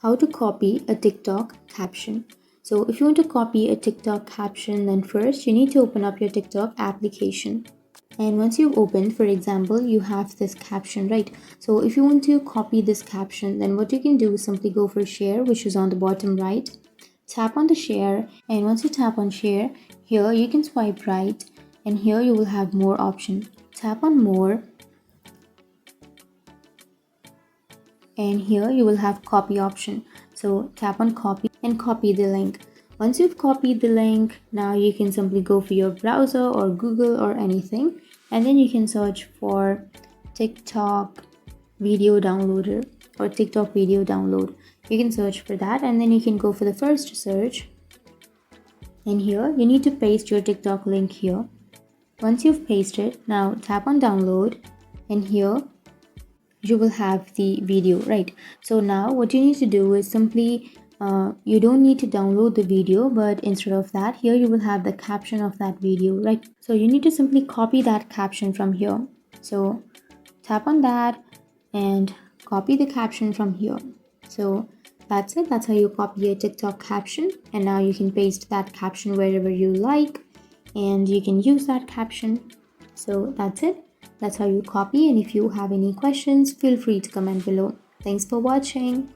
How to copy a TikTok caption. So if you want to copy a TikTok caption, then first you need to open up your TikTok application. And once you've opened, for example, you have this caption, right? So if you want to copy this caption, then what you can do is simply go for share, which is on the bottom right. Tap on the share, and once you tap on share, here you can swipe right, and here you will have more option. Tap on more, and here you will have copy option. So tap on copy and copy the link. Once you've copied the link, now you can simply go for your browser or Google or anything, and then you can search for TikTok video downloader or TikTok video download. You can search for that, and then you can go for the first search, and here you need to paste your TikTok link here. Once you've pasted, now tap on download, and here you will have the video, right? So now what you need to do is simply you don't need to download the video, but instead of that, here you will have the caption of that video, right? So you need to simply copy that caption from here. So tap on that and copy the caption from here. So that's it. That's how you copy a TikTok caption, and now you can paste that caption wherever you like, and you can use that caption. So that's it. That's how you copy, and if you have any questions, feel free to comment below. Thanks for watching.